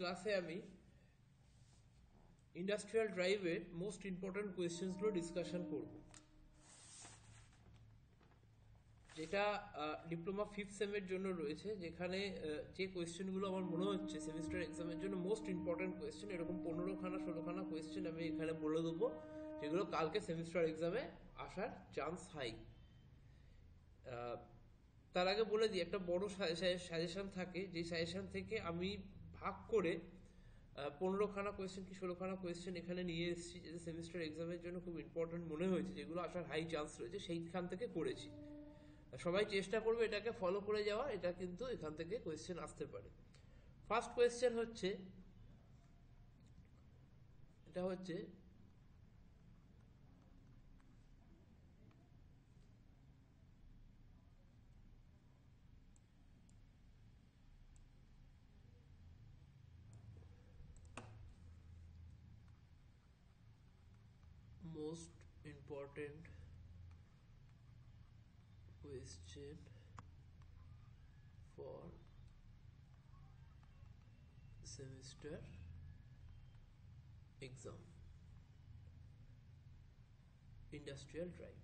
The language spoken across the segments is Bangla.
ক্লাসে আমি ইন্ডাস্ট্রিয়াল ড্রাইভের মোস্ট ইম্পর্টেন্ট কোয়েশ্চেন্সগুলো ডিসকাশন করব, যেটা ডিপ্লোমা ফিফথ সেমের জন্য রয়েছে, যেখানে যে কোয়েশ্চেনগুলো আমার মনে হচ্ছে সেমিস্টার এক্সামের জন্য মোস্ট ইম্পর্টেন্ট কোয়েশ্চেন, এরকম 15খানা 16খানা কোয়েশ্চেন আমি এখানে বলে দেবো, যেগুলো কালকে সেমিস্টার এক্সামে আসার চান্স হাই। তার আগে বলে দিই, একটা বড় সাজেশন থাকে, যে সাজেশন থেকে আমি ভাগ করে 15খানা কোয়েশ্চেন কি 16খানা কোয়েশ্চেন এখানে নিয়ে এসেছি, যেটা সেমিস্টার এক্সামের জন্য খুব ইম্পর্টেন্ট মনে হয়েছে, যেগুলো আসার হাই চান্স রয়েছে, সেইখান থেকে করেছি। সবাই চেষ্টা করবে এটাকে ফলো করে যাওয়া, এটা কিন্তু এখান থেকে কোয়েশ্চেন আসতে পারে। ফার্স্ট কোয়েশ্চেন হচ্ছে, এটা হচ্ছে most important question for semester exam, industrial drive।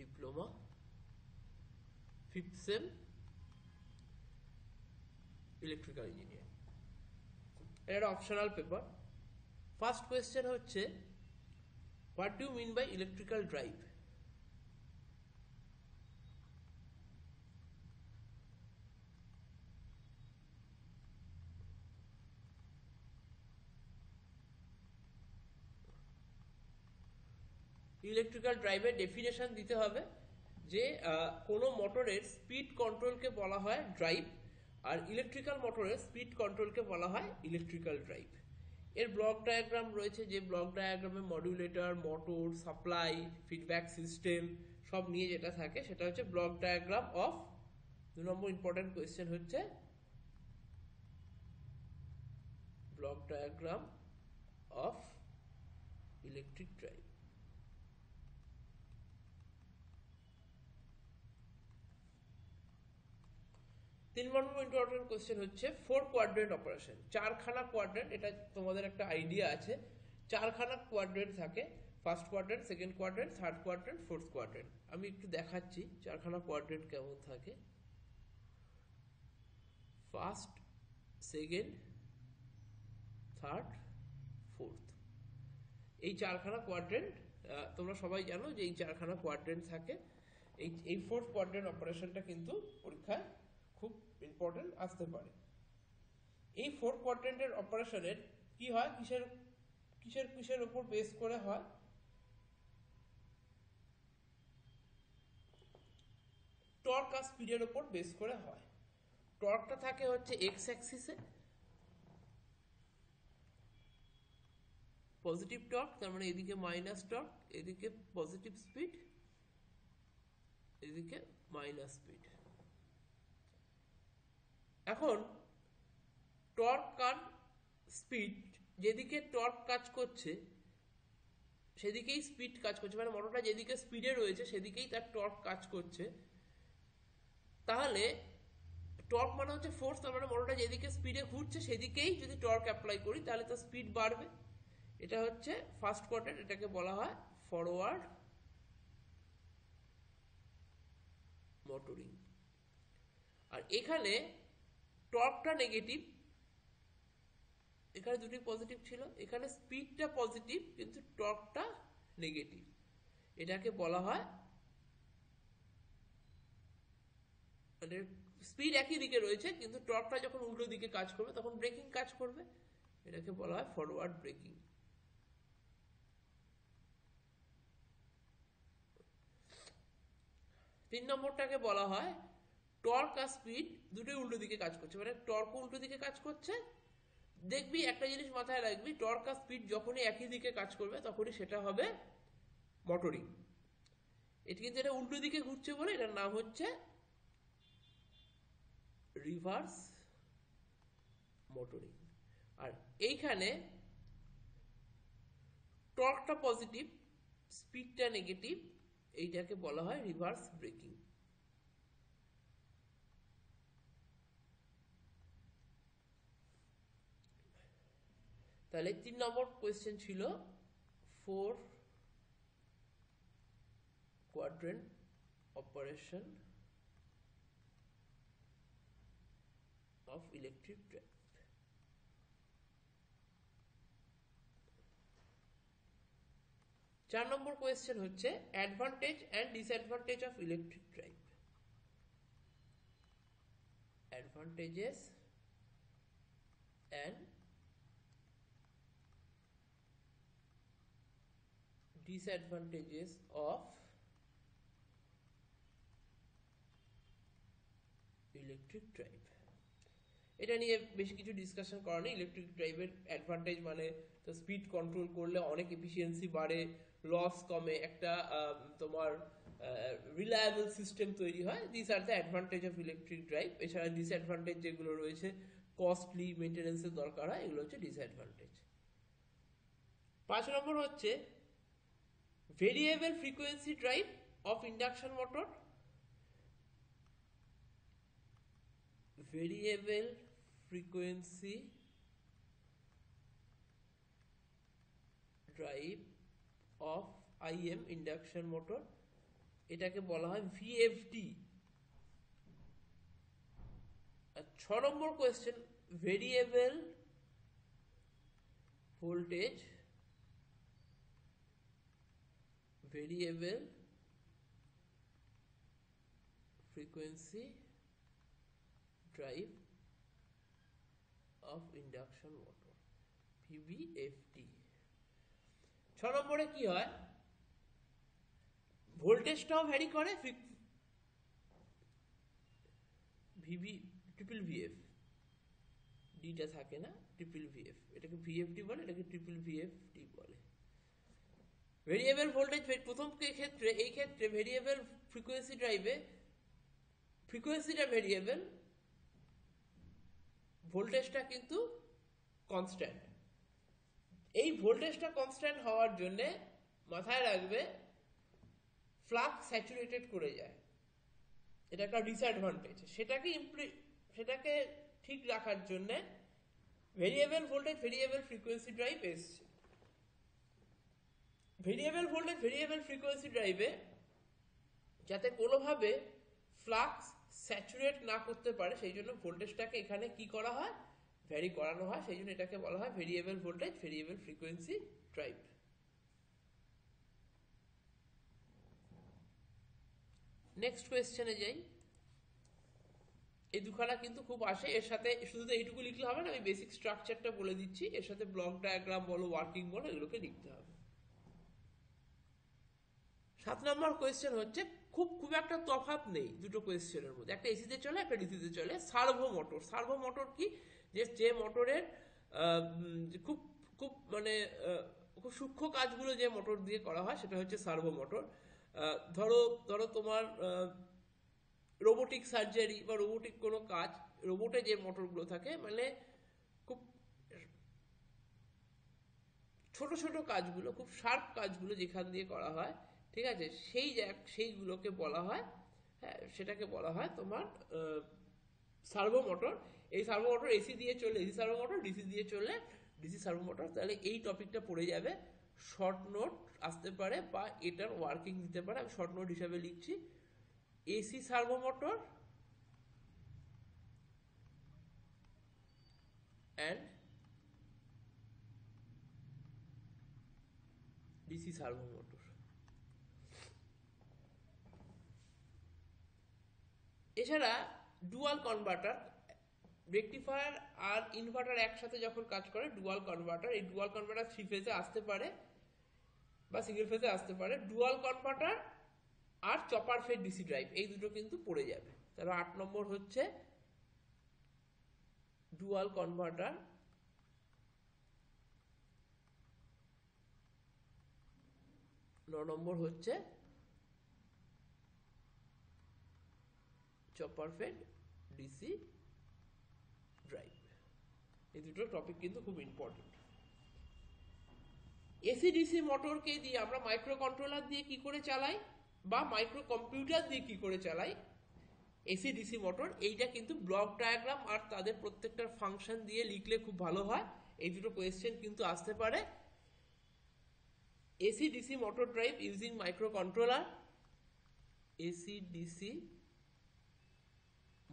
Diploma fifth sem electrical engineering, এটা একটা অপশনাল পেপার। ফার্স্ট কোয়েশ্চেন হচ্ছে, what do mean by electrical drive? Electrical ড্রাইভের ডেফিনেশন দিতে হবে যে কোনো মোটরের স্পিড কন্ট্রোলকে বলা হয় ড্রাইভ, আর ইলেকট্রিক্যাল মোটরের স্পিড কন্ট্রোলকে বলা হয় ইলেকট্রিক্যাল ড্রাইভ। এর ব্লক ডায়াগ্রাম রয়েছে, যে ব্লক ডায়াগ্রামে modulator, motor, supply, feedback system সব নিয়ে যেটা থাকে, সেটা হচ্ছে ব্লক ডায়াগ্রাম অফ। 2 নম্বর ইম্পর্টেন্ট কোয়েশ্চেন হচ্ছে block diagram of electric drive. 3 number important question হচ্ছে 4 কোয়াড্রেন্ট অপারেশন। 4খানা কোয়াড্রেন্ট, এটা তোমাদের একটা আইডিয়া আছে, 4খানা কোয়াড্রেন্ট থাকে, first quadrant, second quadrant, third quadrant, fourth quadrant. আমি একটু দেখাচ্ছি 4খানা কোয়াড্রেন্ট কেমন থাকে। ফার্স্ট, সেকেন্ড, থার্ড, ফোর্থ, এই 4খানা কোয়াড্রেন্ট তোমরা সবাই জানো যে এই 4খানা কোয়াড্রেন্ট থাকে। এই ফোর্থ কোয়াড্রেন্ট অপারেশনটা কিন্তু পরীক্ষায় খুব ইম্পর্টেন্ট আসতে পারে। এই ফোর্থ কোয়াড্রেন্টের অপারেশনের কি হয়, কিসের কিসের কিসের উপর বেস করে হয়? টর্ক আর স্পিডের উপর বেস করে হয়। টর্কটা থাকে হচ্ছে এক্স অ্যাক্সিসে, পজিটিভ টর্ক, তার মানে এদিকে মাইনাস টর্ক, এদিকে পজিটিভ স্পিড, এদিকে মাইনাস স্পিড। এখন টর্ক আর স্পিড, যেদিকে টর্ক কাজ করছে সেদিকেই স্পিড কাজ করছে, মানে মোটরটা যেদিকে স্পিডে রয়েছে সেদিকেই তার টর্ক কাজ করছে। তাহলে টর্ক মানে হচ্ছে ফোর্স, তার মানে মোটরটা যেদিকে স্পিডে ঘুরছে সেদিকেই যদি টর্ক অ্যাপ্লাই করি তাহলে তার স্পিড বাড়বে। এটা হচ্ছে ফার্স্ট কোয়াড্রেন্ট, এটাকে বলা হয় ফরওয়ার্ড মোটরিং। আর এখানে টর্কটা নেগেটিভ, এখানে দুটি পজিটিভ ছিল, এখানে স্পিডটা পজিটিভ কিন্তু টর্কটা নেগেটিভ। এটাকে বলা হয়, মানে স্পিড একই দিকে রয়েছে কিন্তু টর্কটা যখন উল্টো দিকে কাজ করবে তখন ব্রেকিং কাজ করবে, এটাকে বলা হয় ফরওয়ার্ড ব্রেকিং। তিন নম্বরটাকে বলা হয় টর্ক আর স্পিড দুটোই উল্টো দিকে কাজ করছে, মানে টর্ক উল্টো দিকে কাজ করছে। দেখবি একটা জিনিস মাথায় রাখবি, টর্ক আর স্পিড যখনই একই দিকে কাজ করবে তখনই সেটা হবে মোটরিং। এটি কিন্তু এটা উল্টো দিকে ঘুরছে বলে এটার নাম হচ্ছে রিভার্স মোটরিং। আর এইখানে টর্কটা পজিটিভ, স্পিডটা নেগেটিভ, এইটাকে বলা হয় রিভার্স ব্রেকিং। তাহলে 3 নম্বর কোয়েশ্চেন ছিল 4 quadrant operation of electric drive। 4 number question হচ্ছে advantage and disadvantage of electric drive. Advantages and disadvantages of electric drive. এটা নিয়ে বেশি কিছু ডিসকাশন করা নেই। ইলেকট্রিক ড্রাইভের অ্যাডভান্টেজ মানে তো স্পিড কন্ট্রোল করলে অনেক এফিসিয়েন্সি বাড়ে, লস কমে, একটা তোমার রিলায়েবল সিস্টেম তৈরি হয়। This are the advantage of electric drive. এছাড়া ডিসঅ্যাডভান্টেজ যেগুলো রয়েছে, কস্টলি মেনটেন্যান্সের দরকার হয়, এগুলো হচ্ছে ডিসঅ্যাডভান্টেজ। 5 নম্বর হচ্ছে variable frequency drive of induction motor. Variable frequency drive of IM induction motor, এটাকে বলা হয় VFD. 6 number question variable voltage variable frequency drive of induction motor, VVFD. 6 নম্বরে কি হয়, ভোল্টেজটাও ভ্যারি করে, ভিভি ট্রিপল ভিএফ, ডিটা থাকে না, ট্রিপল ভিএফ, এটাকে ভিএফডি বলে, এটাকে ট্রিপল ভিএফডি বলে। ভেরিয়েবল ভোল্টেজ প্রথম ক্ষেত্রে, এই ক্ষেত্রে ভেরিয়েবল ফ্রিকোয়েন্সি ড্রাইভে ফ্রিকোয়েন্সিটা ভেরিয়েবল, ভোল্টেজটা কিন্তু কনস্ট্যান্ট। এই ভোল্টেজটা কনস্ট্যান্ট হওয়ার জন্য মাথায় রাখবে ফ্লাক্স স্যাচুরেটেড করে যায়, এটা একটা ডিসঅ্যাডভান্টেজ। সেটাকে ঠিক রাখার জন্য variable voltage variable frequency drive এসছে। ভেরিয়েবল ভোল্টেজ ভেরিয়েবল ফ্রিকোয়েন্সি ড্রাইভে যাতে কোনোভাবে ফ্লাক্স স্যাচুরেট না করতে পারে, সেই জন্য ভোল্টেজটাকে এখানে কি করা হয়, ভ্যারি করানো হয়। সেই জন্য এটাকে বলা হয় variable voltage variable frequency drive. Next কোয়েশ্চেনে যাই। এই দুখানা কিন্তু খুব আসে, এর সাথে শুধু তো এইটুকু লিখলে হবে না, আমি বেসিক স্ট্রাকচারটা বলে দিচ্ছি, এর সাথে ব্লক ডায়াগ্রাম বলো, ওয়ার্কিং বলো, এগুলোকে লিখতে হবে। 7 নম্বর কোয়েশ্চেন হচ্ছে খুব একটা তফাৎ নেই দুটো কোয়েশ্চেনের মধ্যে, একটা এসিতে চলে একটা ডিসিতে চলে। সার্ভো মোটর, সার্ভো মোটর কি, যে মোটরের খুব খুব মানে খুব সূক্ষ্ম কাজগুলো যে মোটর দিয়ে করা হয় সেটা হচ্ছে সার্ভো মোটর। ধরো তোমার রোবোটিক সার্জারি বা রোবোটিক কোনো কাজ, রোবটে যে মোটরগুলো থাকে, মানে খুব ছোট ছোট কাজগুলো, খুব শার্প কাজগুলো যেখান দিয়ে করা হয়, ঠিক আছে, সেইগুলোকে বলা হয়, হ্যাঁ, সেটাকে বলা হয় তোমার সার্ভো মোটর। এই সার্ভো মোটর এসি দিয়ে চলে এসি সার্ভো মোটর, ডিসি দিয়ে চলে ডিসি সার্ভো মোটর। তাহলে এই টপিকটা পড়ে যাবে, শর্ট নোট আসতে পারে বা এটার ওয়ার্কিং দিতে পারে, আমি শর্ট নোট হিসাবে লিখছি। AC servo motor and DC servo motor. এছাড়া ডুয়াল কনভার্টার, রেকটিফায়ার আর ইনভার্টার একসাথে যখন কাজ করে ডুয়াল কনভার্টার, এই ডুয়াল কনভার্টার 3 ফেজে আসতে পারে বা সিঙ্গেল ফেজে আসতে পারে। ডুয়াল কনভার্টার আর চপার ফেজ ডিসি ড্রাইভ, এই দুটো কিন্তু পড়ে যাবে। তাহলে 8 নম্বর হচ্ছে ডুয়াল কনভার্টার, 9 নম্বর হচ্ছে চপার ফেড ডিসি ড্রাইভ। এই দুটো টপিক কিন্তু খুব ইম্পর্টেন্ট। এসি ডিসি মোটরকে দিয়ে আমরা মাইক্রো কন্ট্রোলার দিয়ে কি করে চালাই বা মাইক্রো কম্পিউটার দিয়ে কি করে চালাই এসি ডিসি মোটর, এইটা কিন্তু ব্লক ডায়াগ্রাম আর তাদের প্রত্যেকটার ফাংশন দিয়ে লিখলে খুব ভালো হয়। এই দুটো কোয়েশ্চেন কিন্তু আসতে পারে। AC DC motor drive using micro controller, AC DC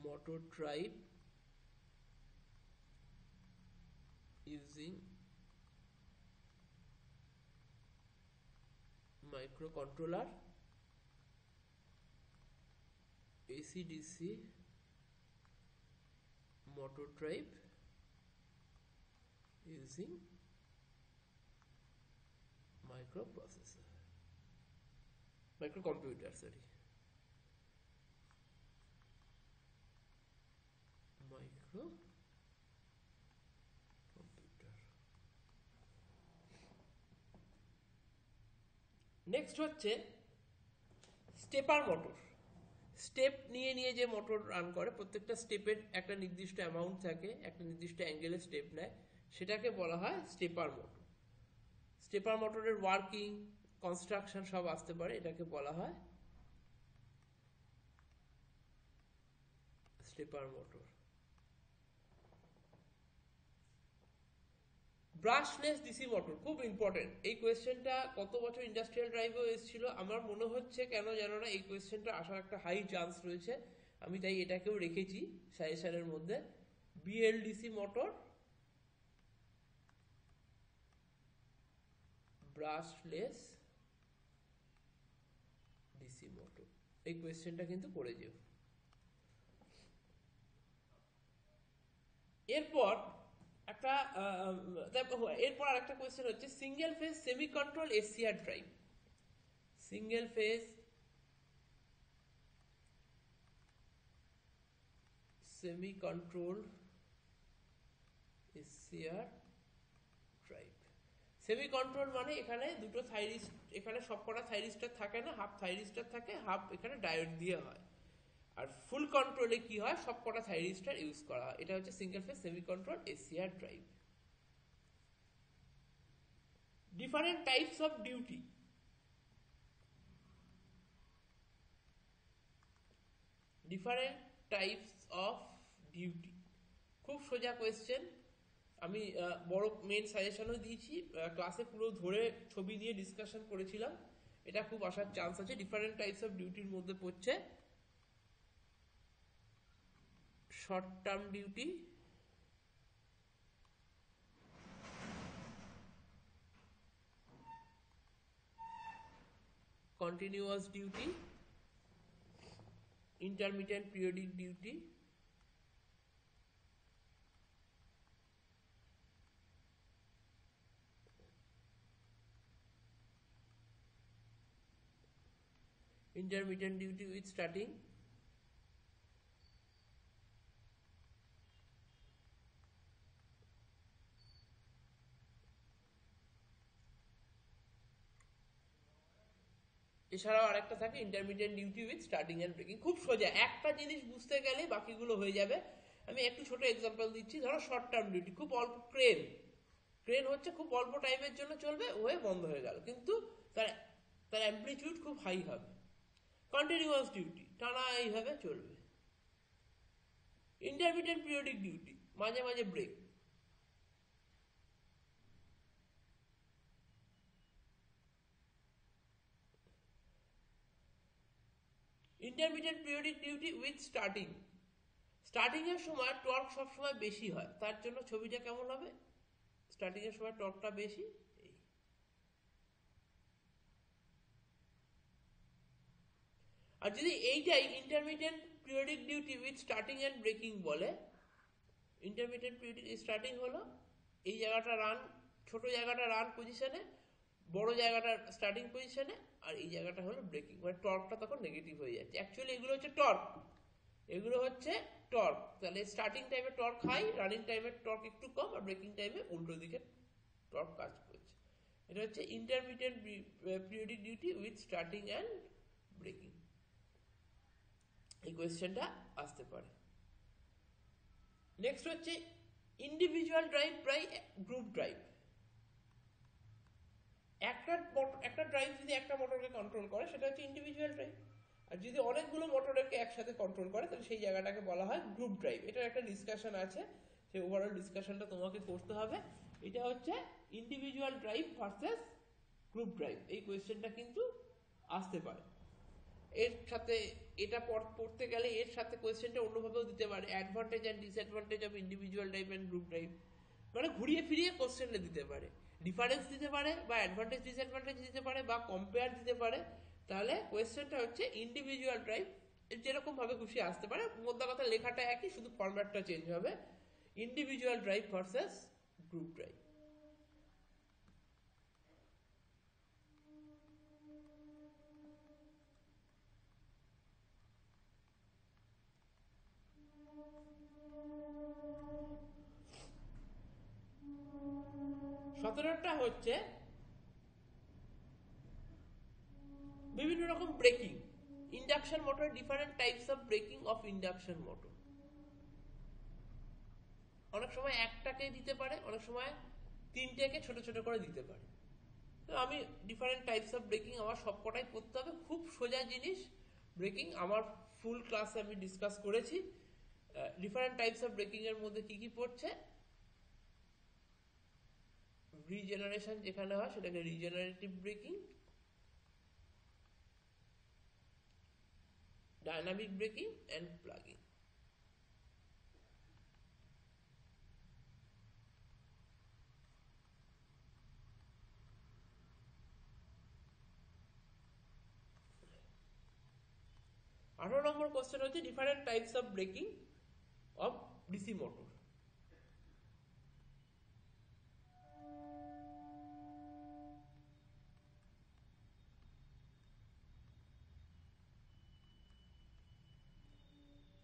motor drive using microcontroller, AC/DC motor drive using microprocessor, microcomputer, sorry, microcomputer. Next হচ্ছে স্টেপার মোটর। স্টেপ নিয়ে নিয়ে যে মোটর রান করে, প্রত্যেকটা স্টেপের একটা নির্দিষ্ট অ্যামাউন্ট থাকে, একটা নির্দিষ্ট অ্যাঙ্গেলে স্টেপ নেয়, সেটাকে বলা হয় স্টেপার মোটর। স্টেপার মোটরের ওয়ার্কিং, কনস্ট্রাকশন সব আসতে পারে, এটাকে বলা হয় stepper motor. Brushless DC motor খুব ইম্পর্টেন্ট। এই কোয়েশ্চেনটা কত বছর ইন্ডাস্ট্রিয়াল ড্রাইভেও এসেছিল, আমার মনে হচ্ছে কেন জানো না এই কোয়েশ্চেনটা আসার একটা হাই চান্স রয়েছে, আমি তাই এটাকেও রেখেছি সাজেশনের মধ্যে। BLDC motor, brushless DC motor, এই কোয়েশ্চেনটা কিন্তু পড়ে যেও। এরপর আর একটা কোয়েশ্চেন হচ্ছে single phase semi control SCR drive. Single phase semi control SCR drive. Semi control মানে এখানে দুটো থাইরিস্ট, এখানে সবকটা থাইরিস্টার থাকে না, হাফ থাইরিস্টার থাকে, হাফ এখানে ডায়োড দিয়ে হয়। আর ফুল কন্ট্রোলে কি হয়, সবকটা থাইরিস্টার ইউজ করা হয়। এটা হচ্ছে single phase semi control SCR drive. Different types of duty. Different types of duty, খুব সোজা কোয়েশ্চেন। আমি বড় মেন সাজেশনও দিয়েছি, ক্লাসে পুরো ধরে ছবি দিয়ে ডিসকাশন করেছিলাম, এটা খুব আসার চান্স আছে। ডিফারেন্ট টাইপস অফ ডিউটির মধ্যে পড়ছে short term duty, continuous duty, intermittent periodic duty, intermittent duty with starting, এছাড়াও আরেকটা থাকে intermediate duty with starting and braking. খুব সোজা, একটা জিনিস বুঝতে গেলে বাকিগুলো হয়ে যাবে। আমি একটু ছোট এক্সাম্পল দিচ্ছি। ধরো শর্ট টার্ম ডিউটি, খুব অল্প ক্রেন, ক্রেন হচ্ছে খুব অল্প টাইমের জন্য চলবে, হয়ে বন্ধ হয়ে গেল, কিন্তু তার তার অ্যাম্পলিটিউড খুব হাই হবে। কন্টিনিউয়াস ডিউটি, টানা এইভাবে চলবে। ইন্টারমিডিয়েট পিরিয়ডিক ডিউটি, মাঝে মাঝে break. Intermediate periodic duty with starting, starting এর সময় টর্ক সবসময় বেশি হয়, তার জন্য ছবিটা কেমন হবে, স্টার্টিং এর সময় টর্কটা বেশি। আর যদি এইটাই intermediate periodic duty with starting and braking বলে, ইন্টারমিডিয়েট পিরিয়ডিক স্টার্টিং হলো এই জায়গাটা রান, ছোট জায়গাটা রান পজিশনে, বড় জায়গাটা স্টার্টিং পজিশনে, আর এই জায়গাটা হলো ব্রেকিং, মানে টর্কটা তখন নেগেটিভ হয়ে যাচ্ছে। অ্যাকচুয়ালি এগুলো হচ্ছে টর্ক, এগুলো হচ্ছে টর্ক। তাহলে স্টার্টিং টাইমে টর্ক হাই, রানিং টাইমে টর্ক একটু কম, আর ব্রেকিং টাইমে উল্টো দিকে টর্ক কাজ করছে। এটা হচ্ছে intermediate periodic duty with starting and braking. এই কোয়েশ্চেনটা আসতে পারে। নেক্সট হচ্ছে individual drive by group drive. একটা ড্রাইভ যদি একটা মোটরকে কন্ট্রোল করে সেটা হচ্ছে ইন্ডিভিজুয়াল ড্রাইভ, আর যদি অনেকগুলো মোটরকে একসাথে কন্ট্রোল করে তাহলে সেই জায়গাটাকে বলা হয় গ্রুপ ড্রাইভ। এটার একটা ডিসকাশন আছে, সেই ওভারঅল ডিসকাশনটা তোমাকে করতে হবে। এটা হচ্ছে individual drive versus group drive, এই কোয়েশ্চেনটা কিন্তু আসতে পারে। এর সাথে এটা পড়তে গেলে এর সাথে কোয়েশ্চেনটা অন্যভাবেও দিতে পারে, advantage and disadvantage of individual drive and group drive, মানে ঘুরিয়ে ফিরিয়ে কোশ্চেনটা দিতে পারে, ডিফারেন্স দিতে পারে বা অ্যাডভান্টেজ ডিসঅ্যাডভান্টেজ দিতে পারে বা কম্পেয়ার দিতে পারে। তাহলে কোয়েশ্চেনটা হচ্ছে ইন্ডিভিজুয়াল ড্রাইভ, যেরকম ভাবে খুশি আসতে পারে, মোদ্দা কথা লেখাটা একই, শুধু ফরম্যাটটা চেঞ্জ হবে, individual drive versus group drive. সতেরোটা হচ্ছে বিভিন্ন রকম breaking, induction motor, different types of braking of induction motor. অনেক সময় একটাকে দিতে পারে, অনেক সময় তিনটেকে ছোট ছোট করে দিতে পারে। তো আমি ডিফারেন্ট টাইপস অফ ব্রেকিং আমার সবকটাই পড়তে হবে, খুব সোজা জিনিস ব্রেকিং, আমার ফুল ক্লাসে আমি ডিসকাস করেছি। ডিফারেন্ট টাইপস অফ ব্রেকিং এর মধ্যে কি কি পড়ছে, রিজেনারেশন যেখানে হয় সেটাকে regenerative braking, dynamic braking and plugging. আঠারো নম্বর কোশ্চেন হচ্ছে different types of braking of DC motor.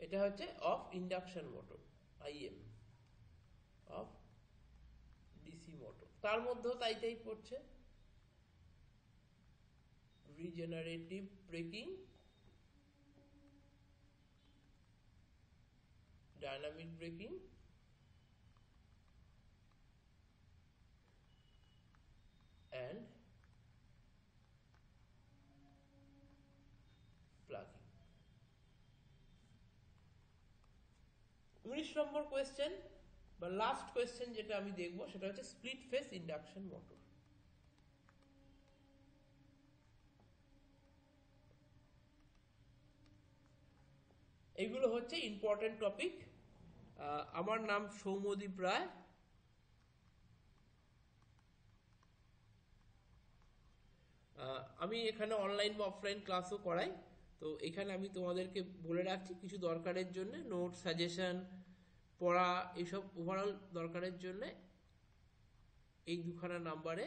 এটা হচ্ছে of induction motor, IM, of DC motor. তার মধ্যেও তাই পড়ছে, regenerative braking, dynamic braking and plugging. 19 নম্বর কোয়েশ্চেন বা লাস্ট কোয়েশ্চেন যেটা আমি দেখবো সেটা হচ্ছে স্প্লিট ফেস ইন্ডাকশন মোটর। এইগুলো হচ্ছে ইম্পর্টেন্ট টপিক। আমার নাম সৌম্যদীপ রায়। আমি এখানে অনলাইন বা অফলাইন ক্লাসও করাই। তো এখানে আমি তোমাদেরকে বলে রাখছি, কিছু দরকারের জন্য নোট, সাজেশন, পড়া, এইসব ওভারঅল দরকারের জন্য এই দুখানা নাম্বারে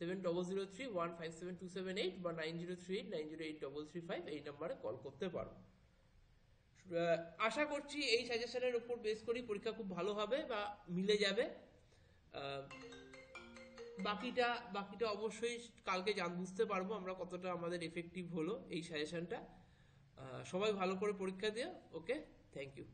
(7003157278) বা 9038908335 এই নাম্বারে কল করতে পারো। আশা করছি এই সাজেশনের উপর বেস করেই পরীক্ষা খুব ভালো হবে বা মিলে যাবে। বাকিটা অবশ্যই কালকে বুঝতে পারবো আমরা কতটা আমাদের এফেক্টিভ হলো এই সাজেশনটা। সবাই ভালো করে পরীক্ষা দিও। ওকে, থ্যাংক ইউ।